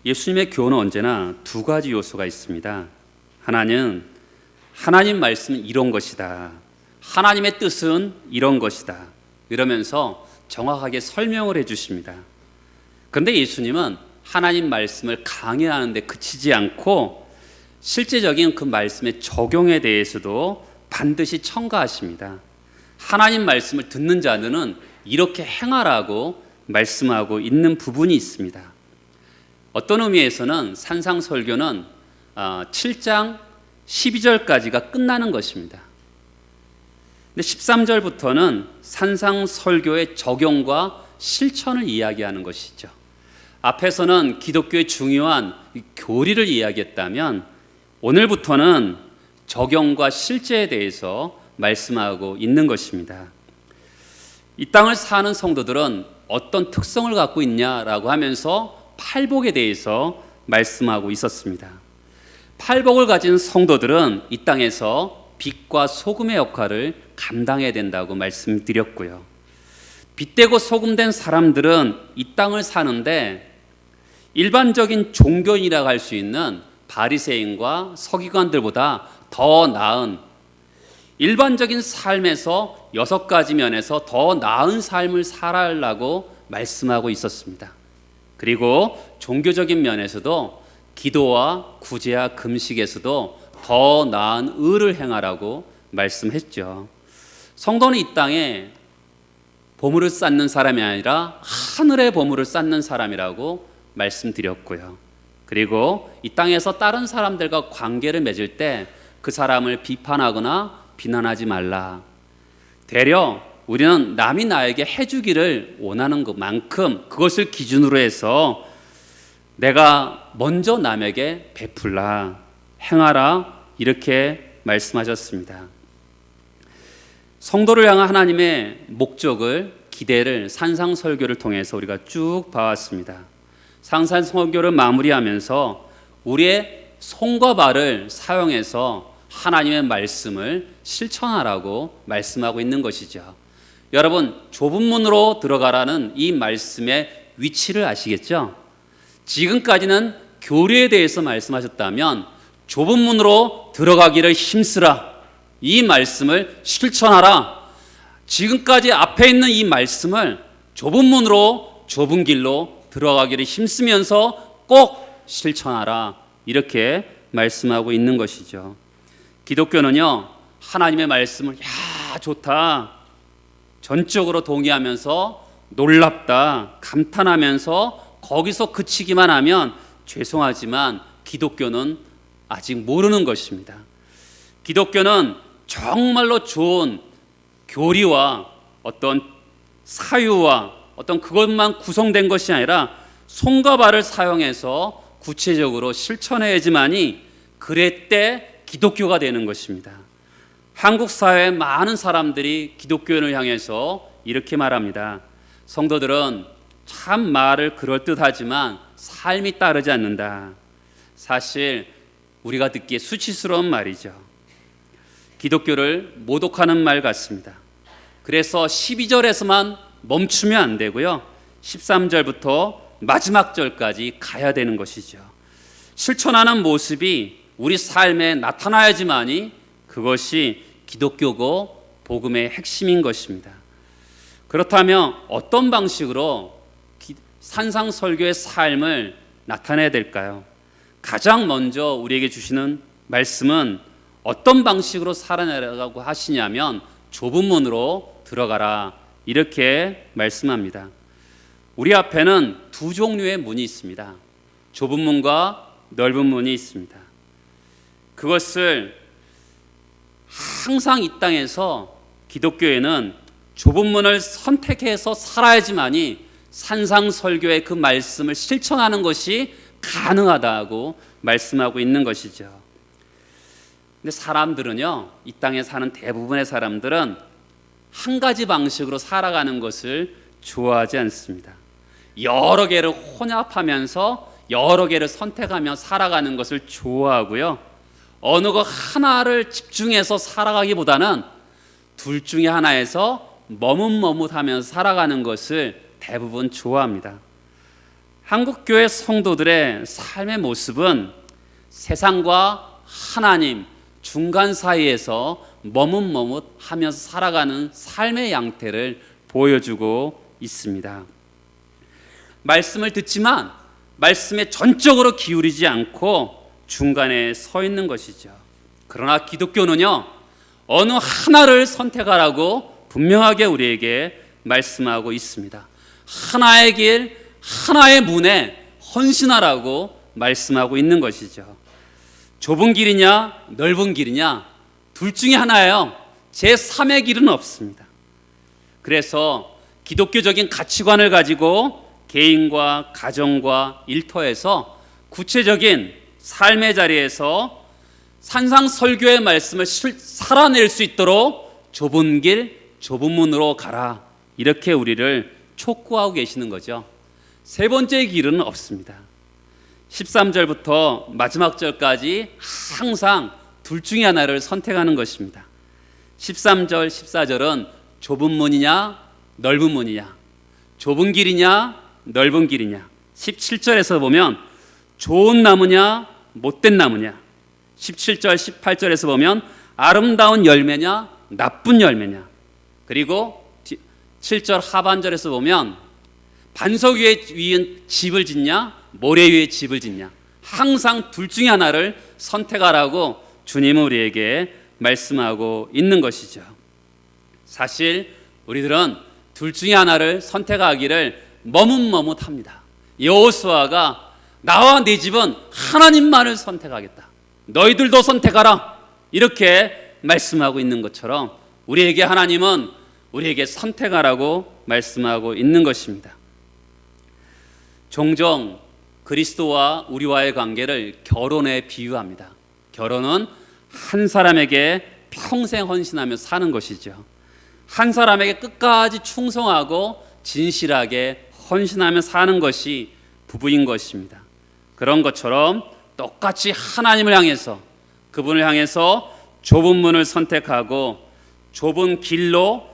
예수님의 교훈은 언제나 두 가지 요소가 있습니다. 하나는 하나님 말씀은 이런 것이다. 하나님의 뜻은 이런 것이다. 이러면서 정확하게 설명을 해주십니다. 그런데 예수님은 하나님 말씀을 강해하는 데 그치지 않고 실제적인 그 말씀의 적용에 대해서도 반드시 첨가하십니다. 하나님 말씀을 듣는 자들은 이렇게 행하라고 말씀하고 있는 부분이 있습니다. 어떤 의미에서는 산상설교는 7장 12절까지가 끝나는 것입니다. 근데 13절부터는 산상설교의 적용과 실천을 이야기하는 것이죠. 앞에서는 기독교의 중요한 교리를 이야기했다면 오늘부터는 적용과 실제에 대해서 말씀하고 있는 것입니다. 이 땅을 사는 성도들은 어떤 특성을 갖고 있냐라고 하면서 팔복에 대해서 말씀하고 있었습니다. 팔복을 가진 성도들은 이 땅에서 빛과 소금의 역할을 감당해야 된다고 말씀드렸고요. 빛되고 소금된 사람들은 이 땅을 사는데 일반적인 종교인이라고 할 수 있는 바리새인과 서기관들보다 더 나은 일반적인 삶에서 6가지 면에서 더 나은 삶을 살아가려고 말씀하고 있었습니다. 그리고 종교적인 면에서도 기도와 구제와 금식에서도 더 나은 의를 행하라고 말씀했죠. 성도는 이 땅에 보물을 쌓는 사람이 아니라 하늘의 보물을 쌓는 사람이라고 말씀드렸고요. 그리고 이 땅에서 다른 사람들과 관계를 맺을 때 그 사람을 비판하거나 비난하지 말라. 되려 우리는 남이 나에게 해주기를 원하는 것만큼 그것을 기준으로 해서 내가 먼저 남에게 베풀라, 행하라 이렇게 말씀하셨습니다. 성도를 향한 하나님의 목적을, 기대를 산상설교를 통해서 우리가 쭉 봐왔습니다. 산상설교를 마무리하면서 우리의 손과 발을 사용해서 하나님의 말씀을 실천하라고 말씀하고 있는 것이죠. 여러분, 좁은 문으로 들어가라는 이 말씀의 위치를 아시겠죠? 지금까지는 교리에 대해서 말씀하셨다면 좁은 문으로 들어가기를 힘쓰라, 이 말씀을 실천하라. 지금까지 앞에 있는 이 말씀을 좁은 문으로 좁은 길로 들어가기를 힘쓰면서 꼭 실천하라, 이렇게 말씀하고 있는 것이죠. 기독교는요, 하나님의 말씀을 야 좋다, 전적으로 동의하면서 놀랍다, 감탄하면서 거기서 그치기만 하면 죄송하지만 기독교는 아직 모르는 것입니다. 기독교는 정말로 좋은 교리와 어떤 사유와 어떤 그것만 구성된 것이 아니라 손과 발을 사용해서 구체적으로 실천해야지만이 그럴 때 기독교가 되는 것입니다. 한국 사회의 많은 사람들이 기독교인을 향해서 이렇게 말합니다. 성도들은 참 말을 그럴듯하지만 삶이 따르지 않는다. 사실 우리가 듣기에 수치스러운 말이죠. 기독교를 모독하는 말 같습니다. 그래서 12절에서만 멈추면 안 되고요, 13절부터 마지막 절까지 가야 되는 것이죠. 실천하는 모습이 우리 삶에 나타나야지만이 그것이 기독교고 복음의 핵심인 것입니다. 그렇다면 어떤 방식으로 산상설교의 삶을 나타내야 될까요? 가장 먼저 우리에게 주시는 말씀은 어떤 방식으로 살아내라고 하시냐면 좁은 문으로 들어가라, 이렇게 말씀합니다. 우리 앞에는 두 종류의 문이 있습니다. 좁은 문과 넓은 문이 있습니다. 그것을 항상 이 땅에서 기독교에는 좁은 문을 선택해서 살아야지만이 산상설교의 그 말씀을 실천하는 것이 가능하다고 말씀하고 있는 것이죠. 근데 사람들은요, 이 땅에 사는 대부분의 사람들은 한 가지 방식으로 살아가는 것을 좋아하지 않습니다. 여러 개를 혼합하면서 여러 개를 선택하며 살아가는 것을 좋아하고요, 어느 것 하나를 집중해서 살아가기보다는 둘 중에 하나에서 머뭇머뭇하면서 살아가는 것을 대부분 좋아합니다. 한국교회 성도들의 삶의 모습은 세상과 하나님 중간 사이에서 머뭇머뭇하면서 살아가는 삶의 양태를 보여주고 있습니다. 말씀을 듣지만 말씀에 전적으로 기울이지 않고 중간에 서 있는 것이죠. 그러나 기독교는요, 어느 하나를 선택하라고 분명하게 우리에게 말씀하고 있습니다. 하나의 길, 하나의 문에 헌신하라고 말씀하고 있는 것이죠. 좁은 길이냐 넓은 길이냐 둘 중에 하나예요. 제3의 길은 없습니다. 그래서 기독교적인 가치관을 가지고 개인과 가정과 일터에서 구체적인 삶의 자리에서 산상설교의 말씀을 살아낼 수 있도록 좁은 길, 좁은 문으로 가라, 이렇게 우리를 촉구하고 계시는 거죠. 세 번째 길은 없습니다. 13절부터 마지막 절까지 항상 둘 중에 하나를 선택하는 것입니다. 13절, 14절은 좁은 문이냐 넓은 문이냐, 좁은 길이냐 넓은 길이냐. 17절에서 보면 좋은 나무냐 못된 나무냐. 17절, 18절에서 보면 아름다운 열매냐 나쁜 열매냐. 그리고 7절 하반절에서 보면 반석 위에 집을 짓냐 모래 위에 집을 짓냐. 항상 둘 중에 하나를 선택하라고 주님은 우리에게 말씀하고 있는 것이죠. 사실 우리들은 둘 중에 하나를 선택하기를 머뭇머뭇합니다. 여호수아가 나와 네 집은 하나님만을 선택하겠다, 너희들도 선택하라, 이렇게 말씀하고 있는 것처럼 우리에게 하나님은 우리에게 선택하라고 말씀하고 있는 것입니다. 종종 그리스도와 우리와의 관계를 결혼에 비유합니다. 결혼은 한 사람에게 평생 헌신하며 사는 것이죠. 한 사람에게 끝까지 충성하고 진실하게 헌신하며 사는 것이 부부인 것입니다. 그런 것처럼 똑같이 하나님을 향해서, 그분을 향해서 좁은 문을 선택하고 좁은 길로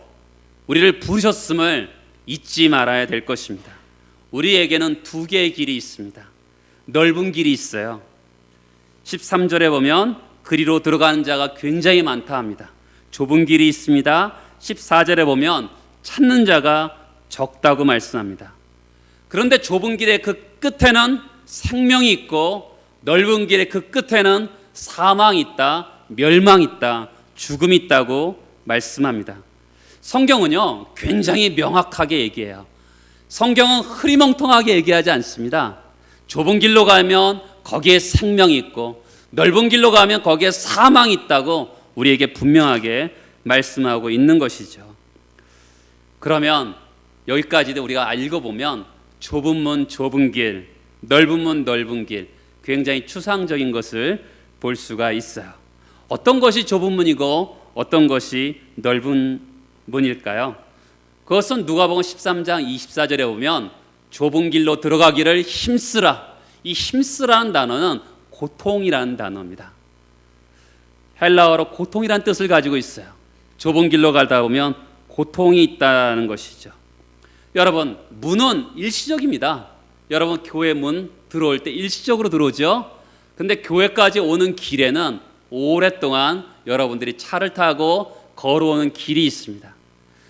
우리를 부르셨음을 잊지 말아야 될 것입니다. 우리에게는 두 개의 길이 있습니다. 넓은 길이 있어요. 13절에 보면 그리로 들어가는 자가 굉장히 많다 합니다. 좁은 길이 있습니다. 14절에 보면 찾는 자가 적다고 말씀합니다. 그런데 좁은 길의 그 끝에는 생명이 있고 넓은 길의 그 끝에는 사망이 있다, 멸망이 있다, 죽음이 있다고 말씀합니다. 성경은요 굉장히 명확하게 얘기해요. 성경은 흐리멍텅하게 얘기하지 않습니다. 좁은 길로 가면 거기에 생명이 있고 넓은 길로 가면 거기에 사망이 있다고 우리에게 분명하게 말씀하고 있는 것이죠. 그러면 여기까지 우리가 읽어보면 좁은 문 좁은 길, 넓은 문 넓은 길, 굉장히 추상적인 것을 볼 수가 있어요. 어떤 것이 좁은 문이고 어떤 것이 넓은 문일까요? 그것은 누가복음 13장 24절에 보면 좁은 길로 들어가기를 힘쓰라. 이 힘쓰라는 단어는 고통이라는 단어입니다. 헬라어로 고통이라는 뜻을 가지고 있어요. 좁은 길로 가다 보면 고통이 있다는 것이죠. 여러분, 문은 일시적입니다. 여러분, 교회 문 들어올 때 일시적으로 들어오죠. 근데 교회까지 오는 길에는 오랫동안 여러분들이 차를 타고 걸어오는 길이 있습니다.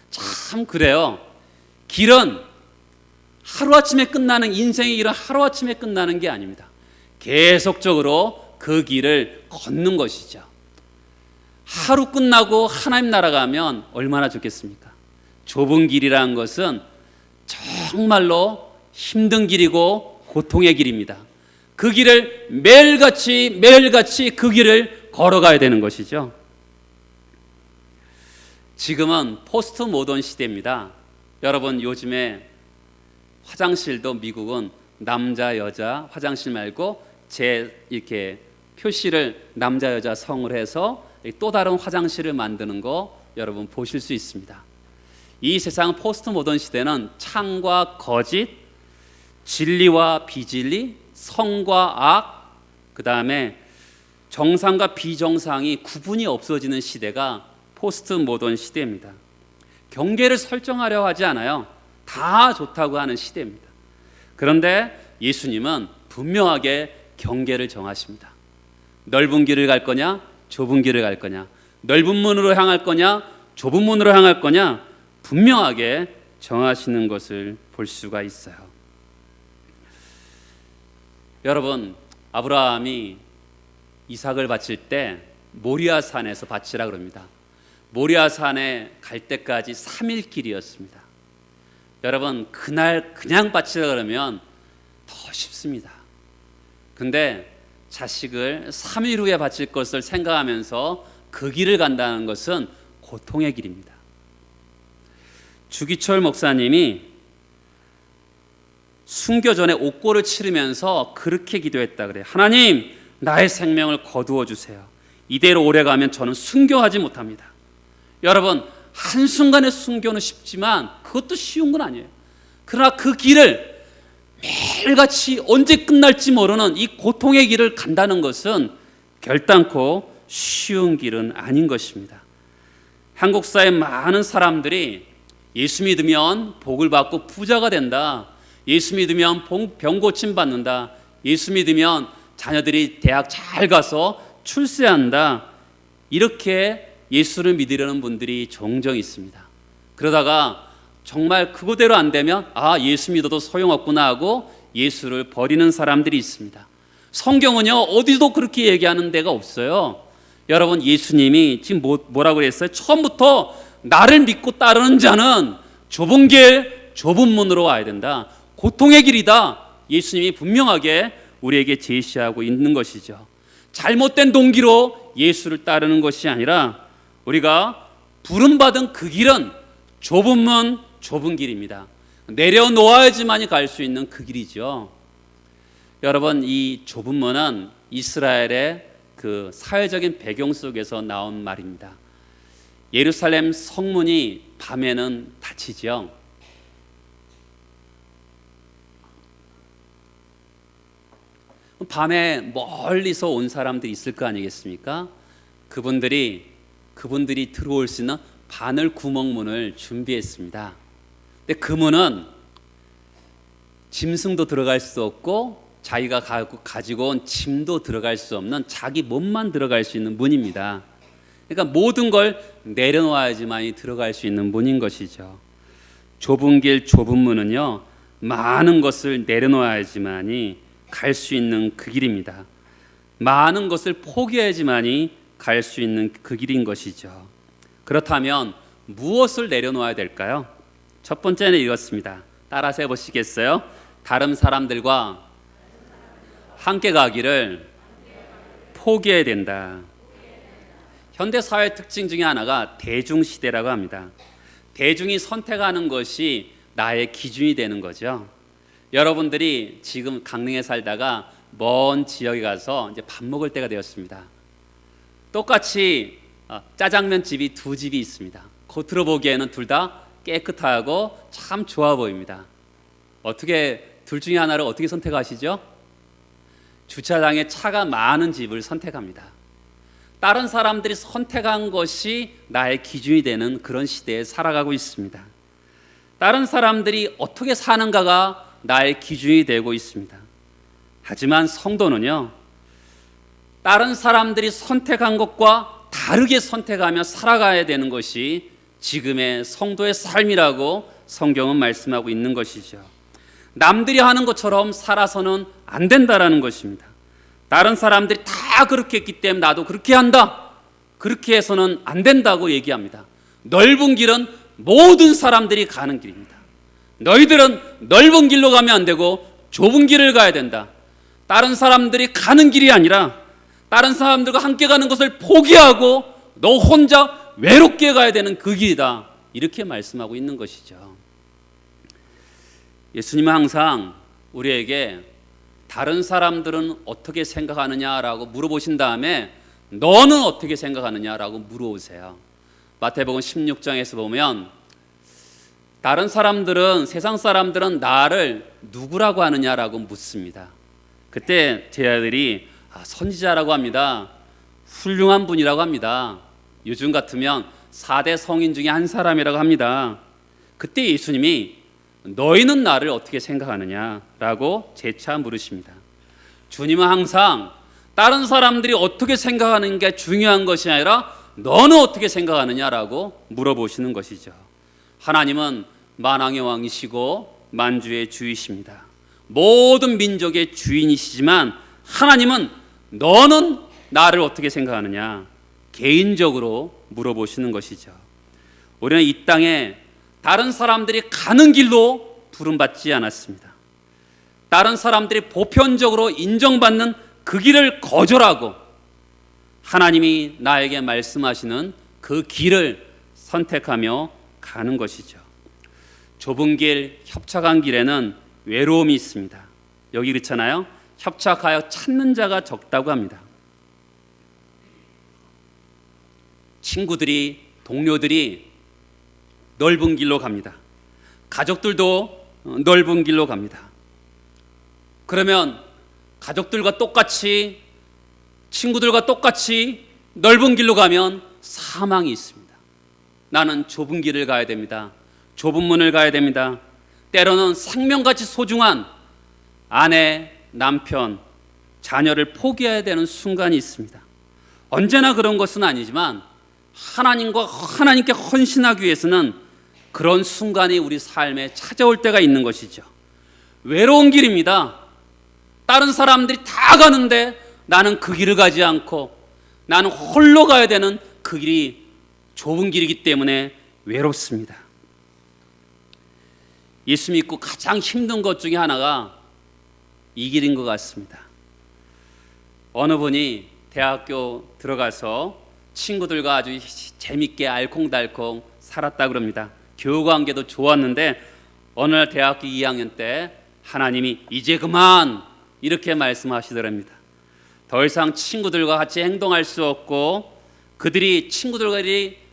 참 그래요. 길은 하루아침에 끝나는, 인생의 길은 하루아침에 끝나는 게 아닙니다. 계속적으로 그 길을 걷는 것이죠. 하루 끝나고 하나님 나라 가면 얼마나 좋겠습니까? 좁은 길이라는 것은 정말로 힘든 길이고 고통의 길입니다. 그 길을 매일같이 그 길을 걸어가야 되는 것이죠. 지금은 포스트 모던 시대입니다. 여러분, 요즘에 화장실도 미국은 남자 여자 화장실 말고 이렇게 표시를 남자 여자 성을 해서 또 다른 화장실을 만드는 거 여러분 보실 수 있습니다. 이 세상 포스트 모던 시대는 창과 거짓, 진리와 비진리, 성과 악, 그 다음에 정상과 비정상이 구분이 없어지는 시대가 포스트 모던 시대입니다. 경계를 설정하려 하지 않아요. 다 좋다고 하는 시대입니다. 그런데 예수님은 분명하게 경계를 정하십니다. 넓은 길을 갈 거냐, 좁은 길을 갈 거냐, 넓은 문으로 향할 거냐, 좁은 문으로 향할 거냐, 분명하게 정하시는 것을 볼 수가 있어요. 여러분, 아브라함이 이삭을 바칠 때 모리아 산에서 바치라 그럽니다. 모리아 산에 갈 때까지 3일 길이었습니다. 여러분, 그날 그냥 바치라 그러면 더 쉽습니다. 근데 자식을 3일 후에 바칠 것을 생각하면서 그 길을 간다는 것은 고통의 길입니다. 주기철 목사님이 순교 전에 옥고를 치르면서 그렇게 기도했다 그래요. 하나님, 나의 생명을 거두어 주세요. 이대로 오래 가면 저는 순교하지 못합니다. 여러분, 한순간의 순교는 쉽지만 그것도 쉬운 건 아니에요. 그러나 그 길을 매일같이 언제 끝날지 모르는 이 고통의 길을 간다는 것은 결단코 쉬운 길은 아닌 것입니다. 한국 사회 많은 사람들이 예수 믿으면 복을 받고 부자가 된다, 예수 믿으면 병 고침 받는다, 예수 믿으면 자녀들이 대학 잘 가서 출세한다, 이렇게 예수를 믿으려는 분들이 종종 있습니다. 그러다가 정말 그거대로 안 되면 예수 믿어도 소용없구나 하고 예수를 버리는 사람들이 있습니다. 성경은요, 어디도 그렇게 얘기하는 데가 없어요. 여러분, 예수님이 지금 뭐라고 그랬어요? 처음부터 나를 믿고 따르는 자는 좁은 길, 좁은 문으로 와야 된다. 고통의 길이다. 예수님이 분명하게 우리에게 제시하고 있는 것이죠. 잘못된 동기로 예수를 따르는 것이 아니라 우리가 부름받은 그 길은 좁은 문, 좁은 길입니다. 내려놓아야지만이 갈 수 있는 그 길이죠. 여러분, 이 좁은 문은 이스라엘의 그 사회적인 배경 속에서 나온 말입니다. 예루살렘 성문이 밤에는 닫히죠. 밤에 멀리서 온 사람들이 있을 거 아니겠습니까? 그분들이 들어올 수 있는 바늘 구멍문을 준비했습니다. 근데 그 문은 짐승도 들어갈 수 없고 자기가 가지고 온 짐도 들어갈 수 없는 자기 몸만 들어갈 수 있는 문입니다. 그러니까 모든 걸 내려놓아야지만이 들어갈 수 있는 문인 것이죠. 좁은 길, 좁은 문은요, 많은 것을 내려놓아야지만이 갈 수 있는 그 길입니다. 많은 것을 포기해야지만이 갈 수 있는 그 길인 것이죠. 그렇다면 무엇을 내려놓아야 될까요? 첫 번째는 이렇습니다. 따라서 해보시겠어요? 다른 사람들과 함께 가기를 포기해야 된다. 현대 사회 특징 중에 하나가 대중시대라고 합니다. 대중이 선택하는 것이 나의 기준이 되는 거죠. 여러분들이 지금 강릉에 살다가 먼 지역에 가서 이제 밥 먹을 때가 되었습니다. 똑같이 짜장면 집이 두 집이 있습니다. 겉으로 보기에는 둘 다 깨끗하고 참 좋아 보입니다. 어떻게 둘 중에 하나를 어떻게 선택하시죠? 주차장에 차가 많은 집을 선택합니다. 다른 사람들이 선택한 것이 나의 기준이 되는 그런 시대에 살아가고 있습니다. 다른 사람들이 어떻게 사는가가 나의 기준이 되고 있습니다. 하지만 성도는요, 다른 사람들이 선택한 것과 다르게 선택하며 살아가야 되는 것이 지금의 성도의 삶이라고 성경은 말씀하고 있는 것이죠. 남들이 하는 것처럼 살아서는 안 된다라는 것입니다. 다른 사람들이 다 그렇게 했기 때문에 나도 그렇게 한다, 그렇게 해서는 안 된다고 얘기합니다. 넓은 길은 모든 사람들이 가는 길입니다. 너희들은 넓은 길로 가면 안 되고 좁은 길을 가야 된다. 다른 사람들이 가는 길이 아니라 다른 사람들과 함께 가는 것을 포기하고 너 혼자 외롭게 가야 되는 그 길이다, 이렇게 말씀하고 있는 것이죠. 예수님은 항상 우리에게 다른 사람들은 어떻게 생각하느냐라고 물어보신 다음에 너는 어떻게 생각하느냐라고 물어보세요. 마태복음 16장에서 보면 다른 사람들은, 세상 사람들은 나를 누구라고 하느냐라고 묻습니다. 그때 제 아들이 선지자라고 합니다. 훌륭한 분이라고 합니다. 요즘 같으면 4대 성인 중에 한 사람이라고 합니다. 그때 예수님이 너희는 나를 어떻게 생각하느냐라고 재차 물으십니다. 주님은 항상 다른 사람들이 어떻게 생각하는 게 중요한 것이 아니라 너는 어떻게 생각하느냐라고 물어보시는 것이죠. 하나님은 만왕의 왕이시고 만주의 주이십니다. 모든 민족의 주인이시지만 하나님은 너는 나를 어떻게 생각하느냐 개인적으로 물어보시는 것이죠. 우리는 이 땅에 다른 사람들이 가는 길로 부름받지 않았습니다. 다른 사람들이 보편적으로 인정받는 그 길을 거절하고 하나님이 나에게 말씀하시는 그 길을 선택하며 가는 것이죠. 좁은 길, 협착한 길에는 외로움이 있습니다. 여기 그렇잖아요. 협착하여 찾는 자가 적다고 합니다. 친구들이, 동료들이 넓은 길로 갑니다. 가족들도 넓은 길로 갑니다. 그러면 가족들과 똑같이, 친구들과 똑같이 넓은 길로 가면 사망이 있습니다. 나는 좁은 길을 가야 됩니다. 좁은 문을 가야 됩니다. 때로는 생명같이 소중한 아내, 남편, 자녀를 포기해야 되는 순간이 있습니다. 언제나 그런 것은 아니지만 하나님께 헌신하기 위해서는 그런 순간이 우리 삶에 찾아올 때가 있는 것이죠. 외로운 길입니다. 다른 사람들이 다 가는데 나는 그 길을 가지 않고 나는 홀로 가야 되는 그 길이 좁은 길이기 때문에 외롭습니다. 예수 믿고 가장 힘든 것 중에 하나가 이 길인 것 같습니다. 어느 분이 대학교 들어가서 친구들과 아주 재밌게 알콩달콩 살았다 그럽니다. 교우관계도 좋았는데 어느 날 대학교 2학년 때 하나님이 이제 그만 이렇게 말씀하시더랍니다. 더 이상 친구들과 같이 행동할 수 없고 그들이 친구들과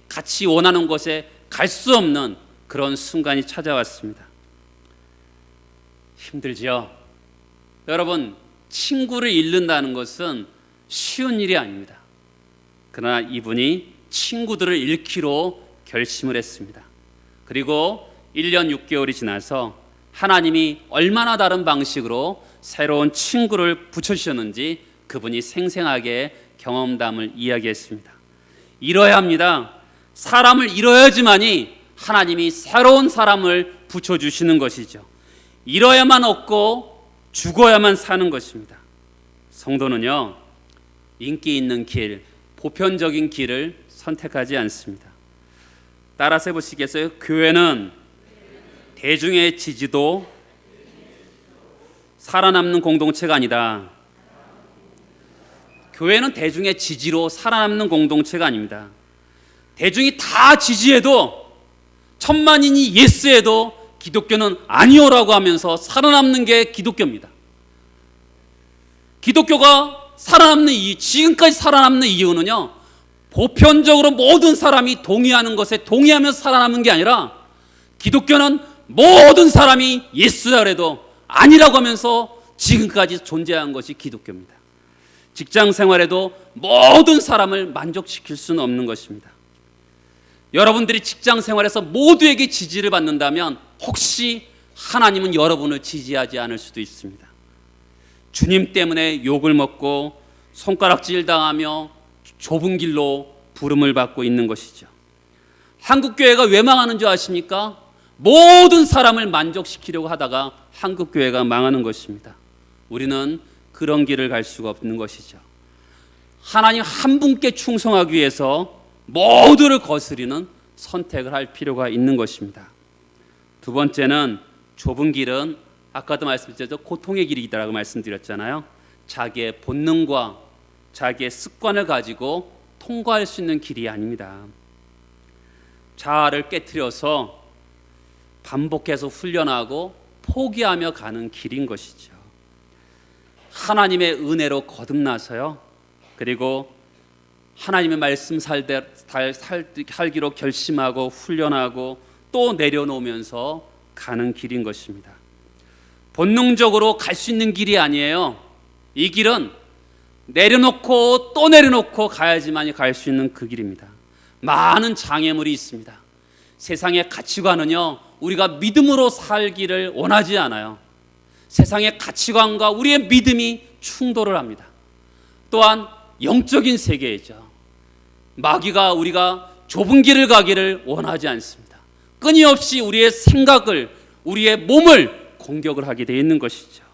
같이 원하는 곳에 갈 수 없는 그런 순간이 찾아왔습니다. 힘들죠? 여러분, 친구를 잃는다는 것은 쉬운 일이 아닙니다. 그러나 이분이 친구들을 잃기로 결심을 했습니다. 그리고 1년 6개월이 지나서 하나님이 얼마나 다른 방식으로 새로운 친구를 붙여주셨는지 그분이 생생하게 경험담을 이야기했습니다. 잃어야 합니다. 사람을 잃어야지만이 하나님이 새로운 사람을 붙여주시는 것이죠. 잃어야만 얻고 죽어야만 사는 것입니다. 성도는요, 인기 있는 길, 보편적인 길을 선택하지 않습니다. 따라서 해보시겠어요? 교회는 대중의 지지도 살아남는 공동체가 아니다. 교회는 대중의 지지로 살아남는 공동체가 아닙니다. 대중이 다 지지해도 천만인이 예스해도 기독교는 아니오라고 하면서 살아남는 게 기독교입니다. 기독교가 살아남는 지금까지 살아남는 이유는요, 보편적으로 모든 사람이 동의하는 것에 동의하면서 살아남는 게 아니라 기독교는 모든 사람이 예스라 그래도 아니라고 하면서 지금까지 존재한 것이 기독교입니다. 직장 생활에도 모든 사람을 만족시킬 수는 없는 것입니다. 여러분들이 직장 생활에서 모두에게 지지를 받는다면 혹시 하나님은 여러분을 지지하지 않을 수도 있습니다. 주님 때문에 욕을 먹고 손가락질 당하며 좁은 길로 부름을 받고 있는 것이죠. 한국교회가 왜 망하는 줄 아십니까? 모든 사람을 만족시키려고 하다가 한국교회가 망하는 것입니다. 우리는 그런 길을 갈 수가 없는 것이죠. 하나님 한 분께 충성하기 위해서 모두를 거스리는 선택을 할 필요가 있는 것입니다. 두 번째는 좁은 길은 아까도 말씀드렸죠. 고통의 길이라고 말씀드렸잖아요. 자기의 본능과 자기의 습관을 가지고 통과할 수 있는 길이 아닙니다. 자아를 깨트려서 반복해서 훈련하고 포기하며 가는 길인 것이죠. 하나님의 은혜로 거듭나서요. 그리고 하나님의 말씀 살기로 결심하고 훈련하고 또 내려놓으면서 가는 길인 것입니다. 본능적으로 갈 수 있는 길이 아니에요. 이 길은 내려놓고 또 내려놓고 가야지만 갈 수 있는 그 길입니다. 많은 장애물이 있습니다. 세상의 가치관은요, 우리가 믿음으로 살기를 원하지 않아요. 세상의 가치관과 우리의 믿음이 충돌을 합니다. 또한 영적인 세계이죠. 마귀가 우리가 좁은 길을 가기를 원하지 않습니다. 끊임없이 우리의 생각을, 우리의 몸을 공격을 하게 되어 있는 것이죠.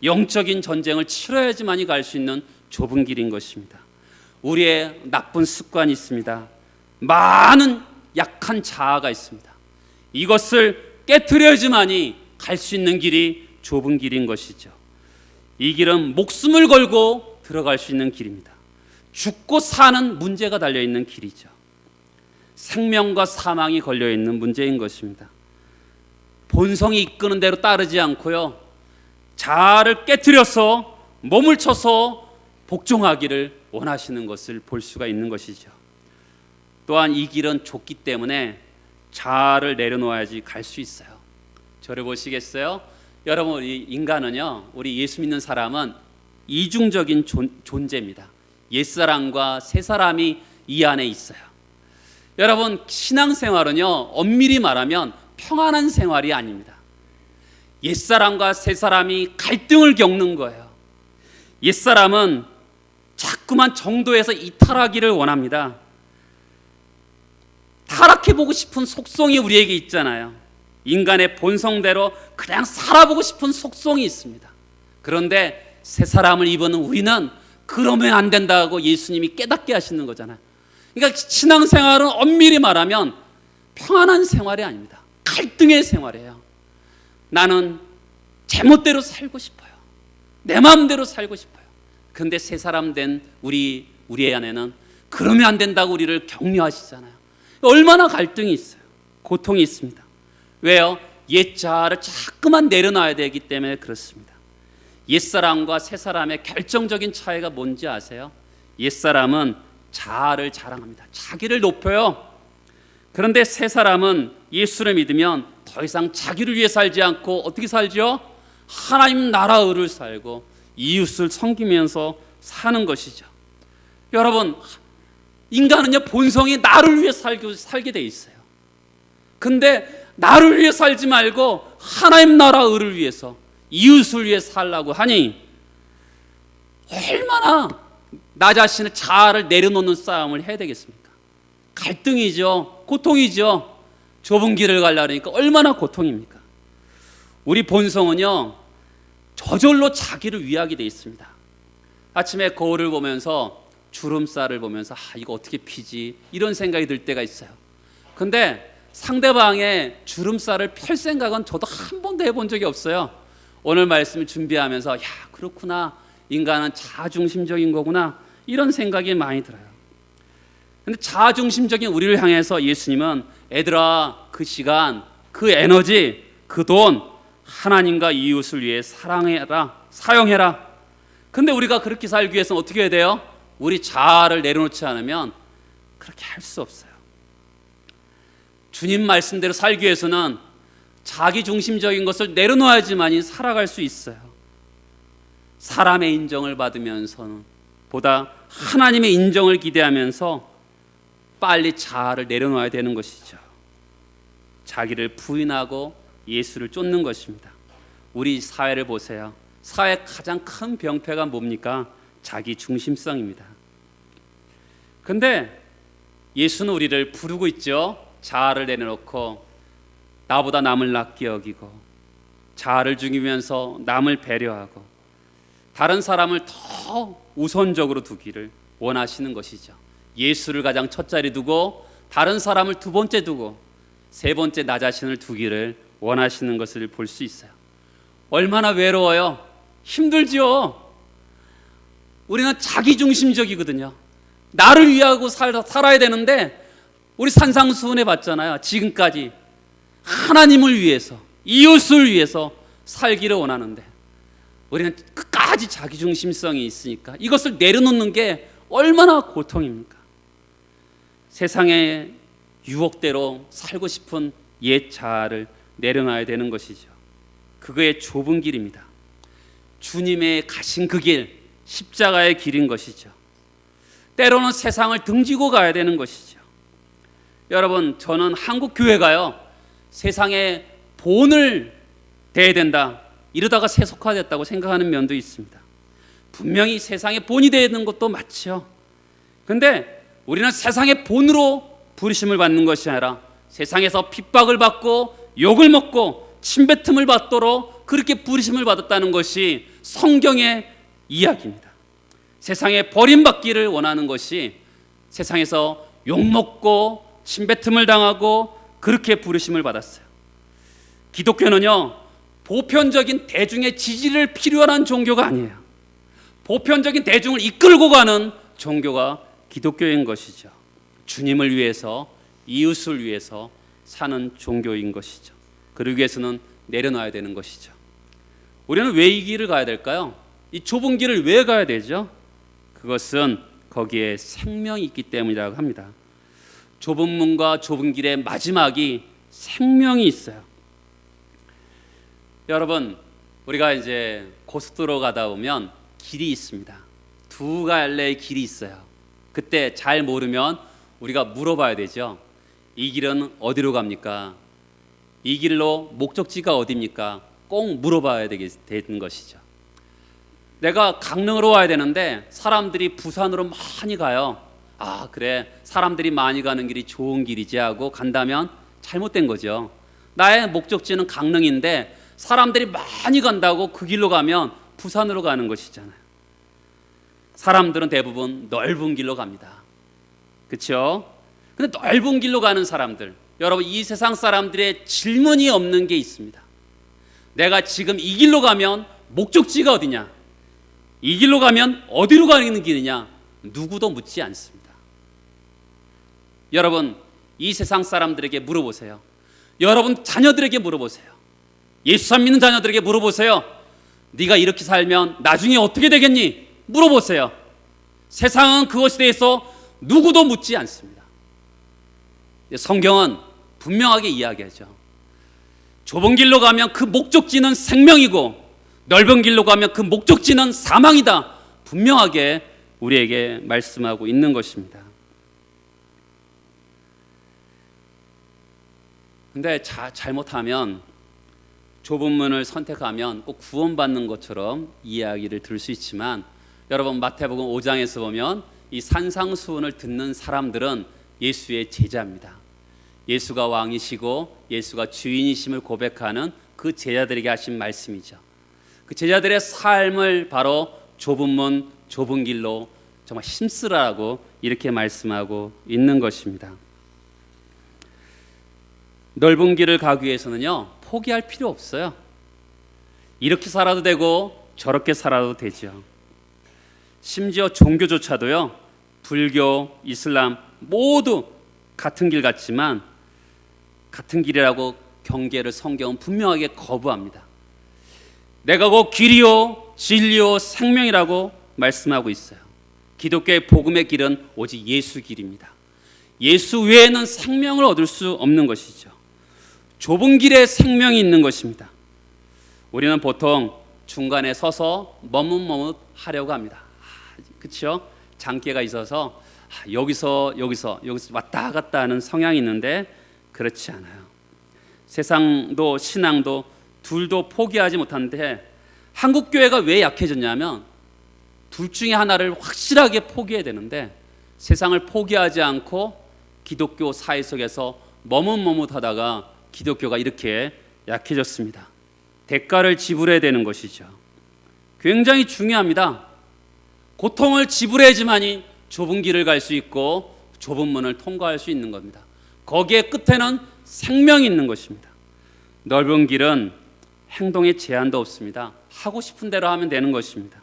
영적인 전쟁을 치러야지만이 갈 수 있는 좁은 길인 것입니다. 우리의 나쁜 습관이 있습니다. 많은 약한 자아가 있습니다. 이것을 깨트려야지만이 갈 수 있는 길이 좁은 길인 것이죠. 이 길은 목숨을 걸고 들어갈 수 있는 길입니다. 죽고 사는 문제가 달려있는 길이죠. 생명과 사망이 걸려있는 문제인 것입니다. 본성이 이끄는 대로 따르지 않고요, 자아를 깨트려서 몸을 쳐서 복종하기를 원하시는 것을 볼 수가 있는 것이죠. 또한 이 길은 좁기 때문에 자아를 내려놓아야지 갈 수 있어요. 저를 보시겠어요? 여러분, 우리 인간은요, 우리 예수 믿는 사람은 이중적인 존재입니다. 옛사람과 새사람이 이 안에 있어요. 여러분, 신앙생활은요, 엄밀히 말하면 평안한 생활이 아닙니다. 옛사람과 새사람이 갈등을 겪는 거예요. 옛사람은 자꾸만 정도에서 이탈하기를 원합니다. 타락해보고 싶은 속성이 우리에게 있잖아요. 인간의 본성대로 그냥 살아보고 싶은 속성이 있습니다. 그런데 새 사람을 입은 우리는 그러면 안 된다고 예수님이 깨닫게 하시는 거잖아요. 그러니까 신앙생활은 엄밀히 말하면 평안한 생활이 아닙니다. 갈등의 생활이에요. 나는 제멋대로 살고 싶어요. 내 마음대로 살고 싶어요. 그런데 새 사람 된 우리 안에는 그러면 안 된다고 우리를 격려하시잖아요. 얼마나 갈등이 있어요. 고통이 있습니다. 왜요? 옛 자아를 자꾸만 내려놔야 되기 때문에 그렇습니다. 옛사람과 새사람의 결정적인 차이가 뭔지 아세요? 옛사람은 자아를 자랑합니다. 자기를 높여요. 그런데 새사람은 예수를 믿으면 더 이상 자기를 위해 살지 않고 어떻게 살죠? 하나님 나라 의를 살고 이웃을 섬기면서 사는 것이죠. 여러분, 인간은요, 본성이 나를 위해 살게 돼 있어요. 근데 나를 위해 살지 말고 하나님 나라 의를 위해서, 이웃을 위해 살라고 하니 얼마나 나 자신의 자아를 내려놓는 싸움을 해야 되겠습니까? 갈등이죠. 고통이죠. 좁은 길을 가려니까 얼마나 고통입니까? 우리 본성은요, 저절로 자기를 위하게 돼 있습니다. 아침에 거울을 보면서 주름살을 보면서 이거 어떻게 피지? 이런 생각이 들 때가 있어요. 근데 상대방의 주름살을 펼 생각은 저도 한 번도 해본 적이 없어요. 오늘 말씀을 준비하면서 그렇구나, 인간은 자아중심적인 거구나, 이런 생각이 많이 들어요. 근데 자아중심적인 우리를 향해서 예수님은 애들아, 그 시간, 그 에너지, 그 돈 하나님과 이웃을 위해 사용해라. 근데 우리가 그렇게 살기 위해서는 어떻게 해야 돼요? 우리 자아를 내려놓지 않으면 그렇게 할 수 없어요. 주님 말씀대로 살기 위해서는 자기 중심적인 것을 내려놓아야지만이 살아갈 수 있어요. 사람의 인정을 받으면서는 보다 하나님의 인정을 기대하면서 빨리 자아를 내려놓아야 되는 것이죠. 자기를 부인하고 예수를 쫓는 것입니다. 우리 사회를 보세요. 사회의 가장 큰 병폐가 뭡니까? 자기 중심성입니다. 근데 예수는 우리를 부르고 있죠. 자아를 내려놓고 나보다 남을 낮게 여기고 자아를 죽이면서 남을 배려하고 다른 사람을 더 우선적으로 두기를 원하시는 것이죠. 예수를 가장 첫 자리 두고 다른 사람을 두 번째 두고 세 번째 나 자신을 두기를 원하시는 것을 볼 수 있어요. 얼마나 외로워요. 힘들죠. 우리는 자기중심적이거든요. 나를 위하고 살아야 되는데 우리 산상수훈해 봤잖아요. 지금까지 하나님을 위해서, 이웃을 위해서 살기를 원하는데 우리는 끝까지 자기중심성이 있으니까 이것을 내려놓는 게 얼마나 고통입니까? 세상의 유혹대로 살고 싶은 옛 자아를 내려놔야 되는 것이죠. 그거의 좁은 길입니다. 주님의 가신 그 길, 십자가의 길인 것이죠. 때로는 세상을 등지고 가야 되는 것이죠. 여러분, 저는 한국 교회가요, 세상의 본을 대해야 된다, 이러다가 세속화됐다고 생각하는 면도 있습니다. 분명히 세상의 본이 되는 것도 맞죠. 그런데 우리는 세상의 본으로 부르심을 받는 것이 아니라 세상에서 핍박을 받고 욕을 먹고 침뱉음을 받도록 그렇게 부르심을 받았다는 것이 성경의 이야기입니다. 세상에 버림받기를 원하는 것이 세상에서 욕먹고 침뱉음을 당하고 그렇게 부르심을 받았어요. 기독교는요, 보편적인 대중의 지지를 필요한 종교가 아니에요. 보편적인 대중을 이끌고 가는 종교가 기독교인 것이죠. 주님을 위해서, 이웃을 위해서 사는 종교인 것이죠. 그러기 위해서는 내려놔야 되는 것이죠. 우리는 왜 이 길을 가야 될까요? 이 좁은 길을 왜 가야 되죠? 그것은 거기에 생명이 있기 때문이라고 합니다. 좁은 문과 좁은 길의 마지막이 생명이 있어요. 여러분, 우리가 이제 고속도로 가다 보면 길이 있습니다. 두 갈래의 길이 있어요. 그때 잘 모르면 우리가 물어봐야 되죠. 이 길은 어디로 갑니까? 이 길로 목적지가 어디입니까? 꼭 물어봐야 되는 것이죠. 내가 강릉으로 와야 되는데 사람들이 부산으로 많이 가요. 아, 그래, 사람들이 많이 가는 길이 좋은 길이지 하고 간다면 잘못된 거죠. 나의 목적지는 강릉인데 사람들이 많이 간다고 그 길로 가면 부산으로 가는 것이잖아요. 사람들은 대부분 넓은 길로 갑니다. 그렇죠? 근데 넓은 길로 가는 사람들, 여러분, 이 세상 사람들의 질문이 없는 게 있습니다. 내가 지금 이 길로 가면 목적지가 어디냐? 이 길로 가면 어디로 가는 길이냐? 누구도 묻지 않습니다. 여러분, 이 세상 사람들에게 물어보세요. 여러분 자녀들에게 물어보세요. 예수 안 믿는 자녀들에게 물어보세요. 네가 이렇게 살면 나중에 어떻게 되겠니? 물어보세요. 세상은 그것에 대해서 누구도 묻지 않습니다. 성경은 분명하게 이야기하죠. 좁은 길로 가면 그 목적지는 생명이고 넓은 길로 가면 그 목적지는 사망이다, 분명하게 우리에게 말씀하고 있는 것입니다. 근데 잘못하면 좁은 문을 선택하면 꼭 구원받는 것처럼 이야기를 들을 수 있지만, 여러분 마태복음 5장에서 보면 이 산상수훈을 듣는 사람들은 예수의 제자입니다. 예수가 왕이시고 예수가 주인이심을 고백하는 그 제자들에게 하신 말씀이죠. 그 제자들의 삶을 바로 좁은 문, 좁은 길로 정말 힘쓰라고 이렇게 말씀하고 있는 것입니다. 넓은 길을 가기 위해서는요, 포기할 필요 없어요. 이렇게 살아도 되고 저렇게 살아도 되죠. 심지어 종교조차도요, 불교, 이슬람 모두 같은 길 같지만 같은 길이라고 경계를 성경은 분명하게 거부합니다. 내가 곧 길이요 진리요 생명이라고 말씀하고 있어요. 기독교의 복음의 길은 오직 예수 길입니다. 예수 외에는 생명을 얻을 수 없는 것이죠. 좁은 길에 생명이 있는 것입니다. 우리는 보통 중간에 서서 머뭇머뭇 하려고 합니다. 그렇죠? 장기가 있어서 여기서 왔다 갔다 하는 성향이 있는데 그렇지 않아요. 세상도 신앙도 둘도 포기하지 못하는데 한국 교회가 왜 약해졌냐면 둘 중에 하나를 확실하게 포기해야 되는데 세상을 포기하지 않고 기독교 사회 속에서 머뭇머뭇하다가 기독교가 이렇게 약해졌습니다. 대가를 지불해야 되는 것이죠. 굉장히 중요합니다. 고통을 지불해야지만이 좁은 길을 갈 수 있고 좁은 문을 통과할 수 있는 겁니다. 거기에 끝에는 생명이 있는 것입니다. 넓은 길은 행동에 제한도 없습니다. 하고 싶은 대로 하면 되는 것입니다.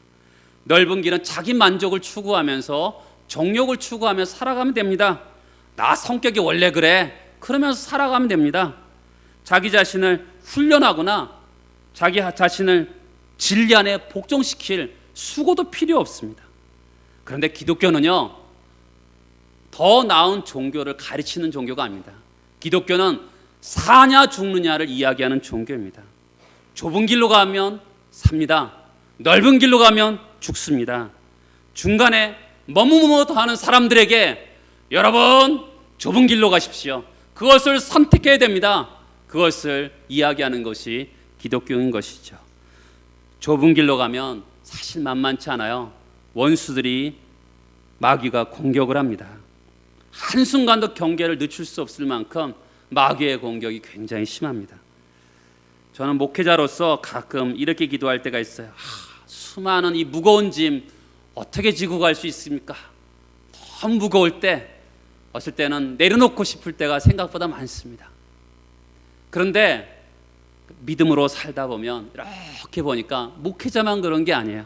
넓은 길은 자기 만족을 추구하면서 정욕을 추구하면서 살아가면 됩니다. 나 성격이 원래 그래, 그러면서 살아가면 됩니다. 자기 자신을 훈련하거나 자기 자신을 진리 안에 복종시킬 수고도 필요 없습니다. 그런데 기독교는요, 더 나은 종교를 가르치는 종교가 아닙니다. 기독교는 사냐 죽느냐를 이야기하는 종교입니다. 좁은 길로 가면 삽니다. 넓은 길로 가면 죽습니다. 중간에 머뭇머뭇하는 사람들에게 여러분 좁은 길로 가십시오. 그것을 선택해야 됩니다. 그것을 이야기하는 것이 기독교인 것이죠. 좁은 길로 가면 사실 만만치 않아요. 원수들이, 마귀가 공격을 합니다. 한순간도 경계를 늦출 수 없을 만큼 마귀의 공격이 굉장히 심합니다. 저는 목회자로서 가끔 이렇게 기도할 때가 있어요. 수많은 이 무거운 짐 어떻게 지고 갈 수 있습니까? 너무 무거울 때, 어떨 때는 내려놓고 싶을 때가 생각보다 많습니다. 그런데 믿음으로 살다 보면 이렇게 보니까 목회자만 그런 게 아니에요.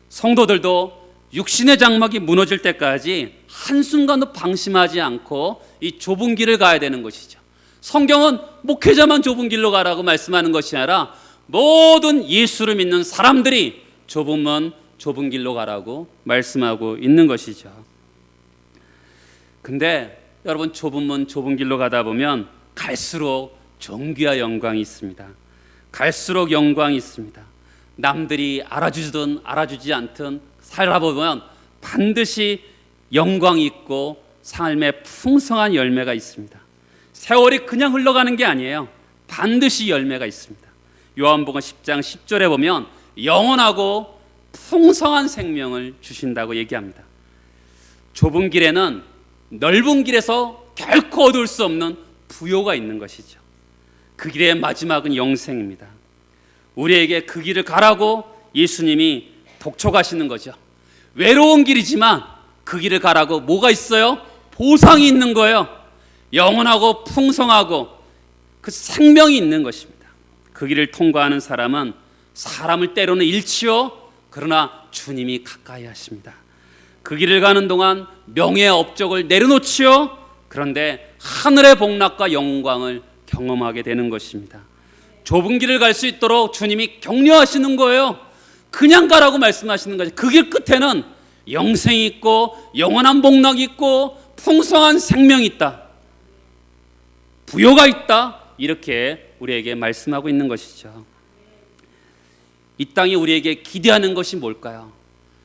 성도들도 육신의 장막이 무너질 때까지 한순간도 방심하지 않고 이 좁은 길을 가야 되는 것이죠. 성경은 목회자만 좁은 길로 가라고 말씀하는 것이 아니라 모든 예수를 믿는 사람들이 좁은 문, 좁은 길로 가라고 말씀하고 있는 것이죠. 근데 여러분, 좁은 문, 좁은 길로 가다 보면 갈수록 존귀와 영광이 있습니다. 갈수록 영광이 있습니다. 남들이 알아주든 알아주지 않든 살아보면 반드시 영광이 있고 삶의 풍성한 열매가 있습니다. 세월이 그냥 흘러가는 게 아니에요. 반드시 열매가 있습니다. 요한복음 10장 10절에 보면 영원하고 풍성한 생명을 주신다고 얘기합니다. 좁은 길에는 넓은 길에서 결코 얻을 수 없는 부요가 있는 것이죠. 그 길의 마지막은 영생입니다. 우리에게 그 길을 가라고 예수님이 독촉하시는 거죠. 외로운 길이지만 그 길을 가라고 뭐가 있어요? 보상이 있는 거예요. 영원하고 풍성하고 그 생명이 있는 것입니다. 그 길을 통과하는 사람은 사람을 때로는 잃지요, 그러나 주님이 가까이 하십니다. 그 길을 가는 동안 명예의 업적을 내려놓지요, 그런데 하늘의 복락과 영광을 경험하게 되는 것입니다. 좁은 길을 갈 수 있도록 주님이 격려하시는 거예요. 그냥 가라고 말씀하시는 거죠. 그 길 끝에는 영생이 있고 영원한 복락이 있고 풍성한 생명이 있다, 부요가 있다, 이렇게 우리에게 말씀하고 있는 것이죠. 이 땅이 우리에게 기대하는 것이 뭘까요?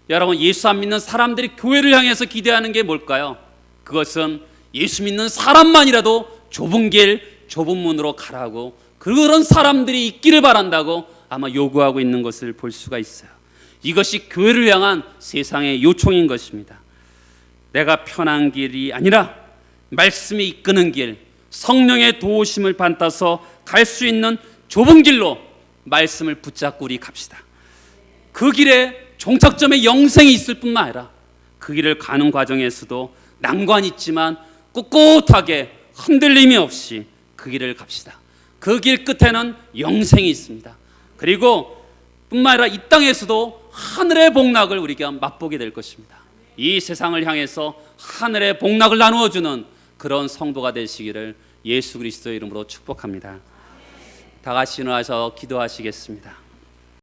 여러분, 예수 안 믿는 사람들이 교회를 향해서 기대하는 게 뭘까요? 그것은 예수 믿는 사람만이라도 좁은 길, 좁은 문으로 가라고, 그런 사람들이 있기를 바란다고 아마 요구하고 있는 것을 볼 수가 있어요. 이것이 교회를 향한 세상의 요청인 것입니다. 내가 편한 길이 아니라 말씀이 이끄는 길, 성령의 도우심을 받아서 갈 수 있는 좁은 길로 말씀을 붙잡고 우리 갑시다. 그 길에 종착점에 영생이 있을 뿐만 아니라 그 길을 가는 과정에서도 난관이 있지만 꿋꿋하게 흔들림이 없이 그 길을 갑시다. 그 길 끝에는 영생이 있습니다. 그리고 뿐만 아니라 이 땅에서도 하늘의 복락을 우리가 맛보게 될 것입니다. 이 세상을 향해서 하늘의 복락을 나누어주는 그런 성도가 되시기를 예수 그리스도의 이름으로 축복합니다. 다 같이 일어나서 기도하시겠습니다.